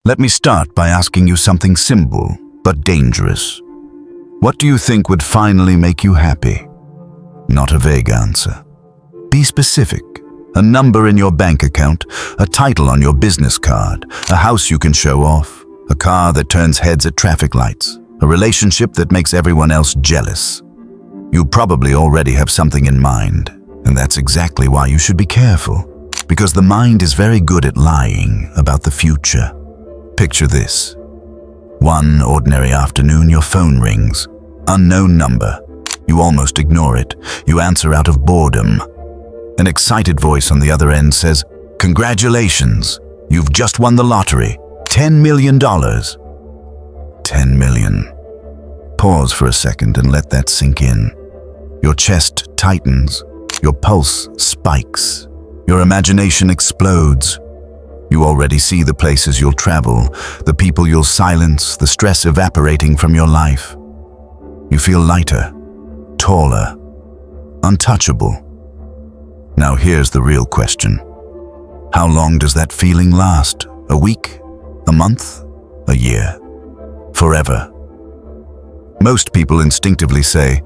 Let me start by asking you something simple but dangerous. What do you think would finally make you happy? Not a vague answer. Be specific. A number in your bank account, a title on your business card, a house you can show off, a car that turns heads at traffic lights, a relationship that makes everyone else jealous. You probably already have something in mind, and that's exactly why you should be careful, because the mind is very good at lying about the future. Picture this. One ordinary afternoon, your phone rings. Unknown number. You almost ignore it. You answer out of boredom. An excited voice on the other end says, "Congratulations, you've just won the lottery. $10 million. $10 million. Pause for a second and let that sink in. Your chest tightens. Your pulse spikes. Your imagination explodes. You already see the places you'll travel, the people you'll silence, the stress evaporating from your life. You feel lighter, taller, untouchable. Now here's the real question. How long does that feeling last? A week? A month? A year? Forever? Most people instinctively say,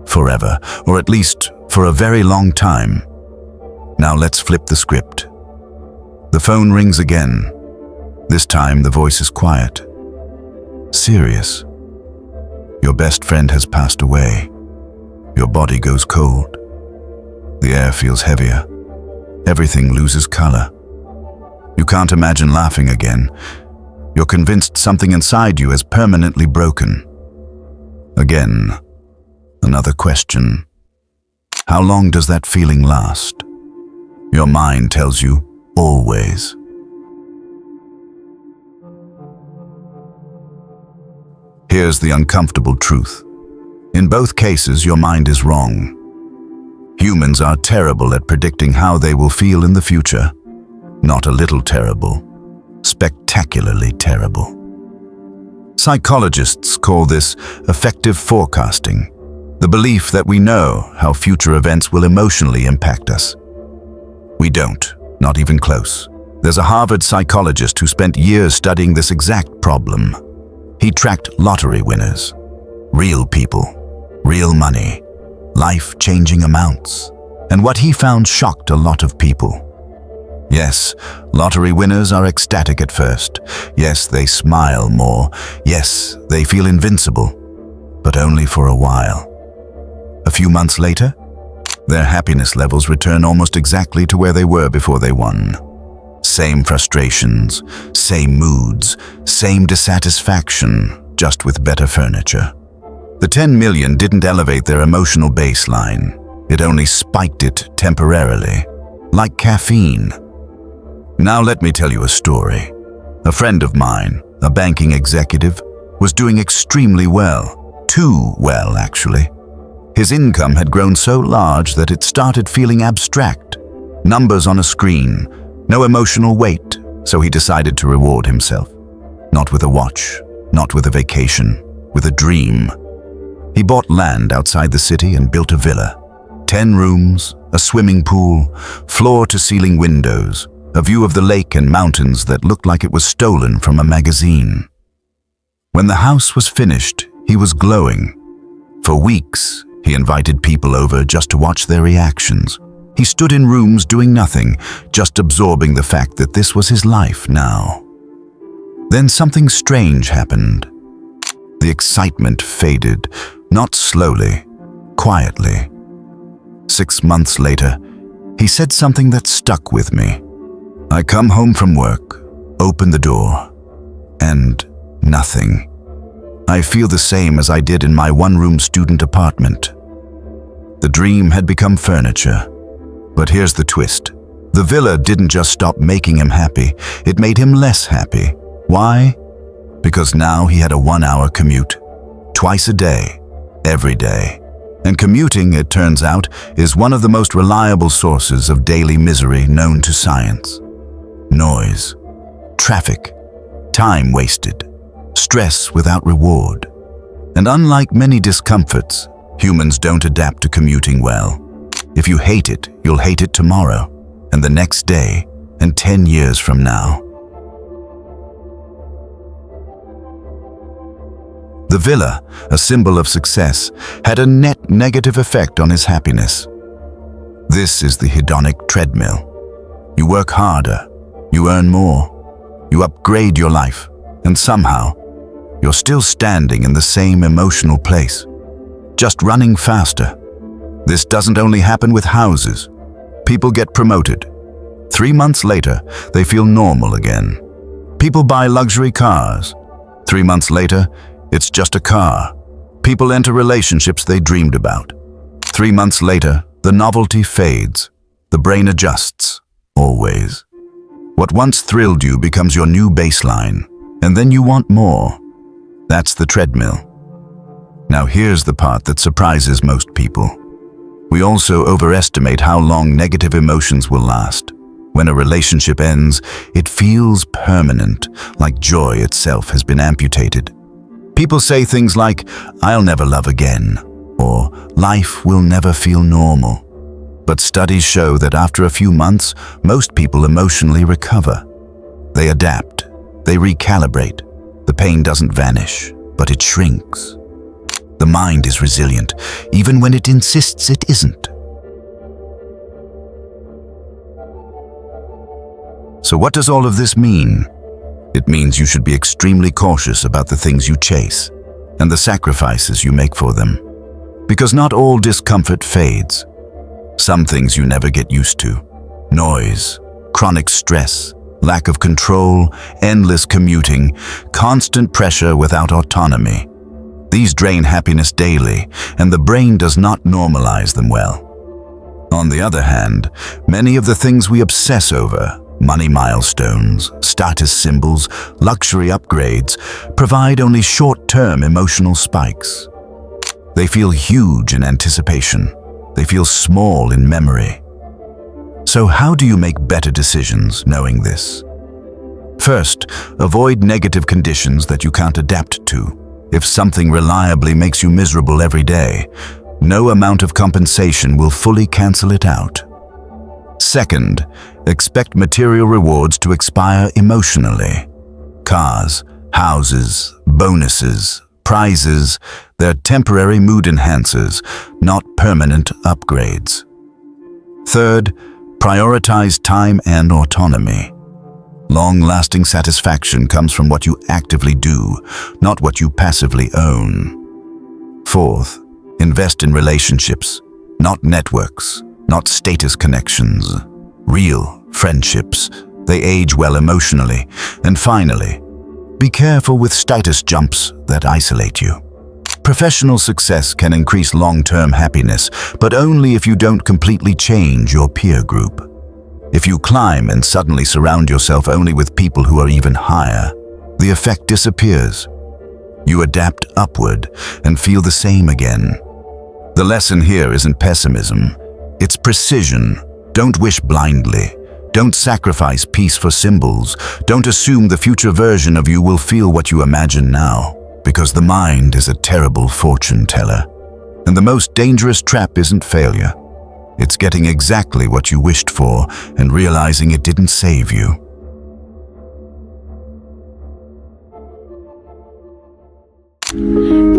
forever, or at least for a very long time. Now let's flip the script. The phone rings again. This time the voice is quiet. Serious. Your best friend has passed away. Your body goes cold. The air feels heavier. Everything loses color. You can't imagine laughing again. You're convinced something inside you is permanently broken. Again, another question. How long does that feeling last? Your mind tells you, always. Here's the uncomfortable truth. In both cases, your mind is wrong. Humans are terrible at predicting how they will feel in the future. Not a little terrible, spectacularly terrible. Psychologists call this effective forecasting, the belief that we know how future events will emotionally impact us. We don't, not even close. There's a Harvard psychologist who spent years studying this exact problem. He tracked lottery winners, real people, real money, life-changing amounts. And what he found shocked a lot of people. Yes, lottery winners are ecstatic at first. Yes, they smile more. Yes, they feel invincible. But only for a while. A few months later, their happiness levels return almost exactly to where they were before they won. Same frustrations, same moods, same dissatisfaction, just with better furniture. The 10 million didn't elevate their emotional baseline. It only spiked it temporarily, like caffeine. Now let me tell you a story. A friend of mine, a banking executive, was doing extremely well. Too well, actually. His income had grown so large that it started feeling abstract. Numbers on a screen, no emotional weight, so he decided to reward himself. Not with a watch, not with a vacation, with a dream. He bought land outside the city and built a villa. 10 rooms, a swimming pool, floor-to-ceiling windows, a view of the lake and mountains that looked like it was stolen from a magazine. When the house was finished, he was glowing. For weeks, he invited people over just to watch their reactions. He stood in rooms doing nothing, just absorbing the fact that this was his life now. Then something strange happened. The excitement faded, not slowly, quietly. 6 months later, he said something that stuck with me. I come home from work, open the door, and nothing. I feel the same as I did in my one-room student apartment. The dream had become furniture. But here's the twist. The villa didn't just stop making him happy, it made him less happy. Why? Because now he had a 1-hour commute. Twice a day, every day. And commuting, it turns out, is one of the most reliable sources of daily misery known to science. Noise, traffic, time wasted, stress without reward. And unlike many discomforts, humans don't adapt to commuting well. If you hate it, you'll hate it tomorrow, and the next day, and 10 years from now. The villa, a symbol of success, had a net negative effect on his happiness. This is the hedonic treadmill. You work harder, you earn more, you upgrade your life, and somehow, you're still standing in the same emotional place, just running faster. This doesn't only happen with houses. People get promoted. 3 months later, they feel normal again. People buy luxury cars. 3 months later, it's just a car. People enter relationships they dreamed about. 3 months later, the novelty fades. The brain adjusts, always. What once thrilled you becomes your new baseline, and then you want more. That's the treadmill. Now here's the part that surprises most people. We also overestimate how long negative emotions will last. When a relationship ends, it feels permanent, like joy itself has been amputated. People say things like, "I'll never love again," or "Life will never feel normal." But studies show that after a few months, most people emotionally recover. They adapt, they recalibrate. The pain doesn't vanish, but it shrinks. The mind is resilient, even when it insists it isn't. So what does all of this mean? It means you should be extremely cautious about the things you chase and the sacrifices you make for them. Because not all discomfort fades. Some things you never get used to. Noise, chronic stress, lack of control, endless commuting, constant pressure without autonomy. These drain happiness daily, and the brain does not normalize them well. On the other hand, many of the things we obsess over, money milestones, status symbols, luxury upgrades, provide only short-term emotional spikes. They feel huge in anticipation. They feel small in memory. So how do you make better decisions knowing this? First, avoid negative conditions that you can't adapt to. If something reliably makes you miserable every day, no amount of compensation will fully cancel it out. Second, expect material rewards to expire emotionally. Cars, houses, bonuses, prizes, they're temporary mood enhancers, not permanent upgrades. Third, prioritize time and autonomy. Long-lasting satisfaction comes from what you actively do, not what you passively own. Fourth, invest in relationships, not networks, not status connections. Real friendships, they age well emotionally. And finally, be careful with status jumps that isolate you. Professional success can increase long-term happiness, but only if you don't completely change your peer group. If you climb and suddenly surround yourself only with people who are even higher, the effect disappears. You adapt upward and feel the same again. The lesson here isn't pessimism, it's precision. Don't wish blindly. Don't sacrifice peace for symbols. Don't assume the future version of you will feel what you imagine now, because the mind is a terrible fortune teller. And the most dangerous trap isn't failure. It's getting exactly what you wished for and realizing it didn't save you.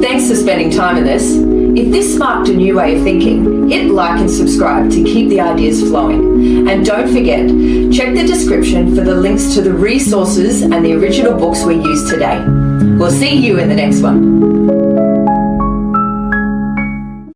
Thanks for spending time with us. If this sparked a new way of thinking, hit like and subscribe to keep the ideas flowing. And don't forget, check the description for the links to the resources and the original books we used today. We'll see you in the next one.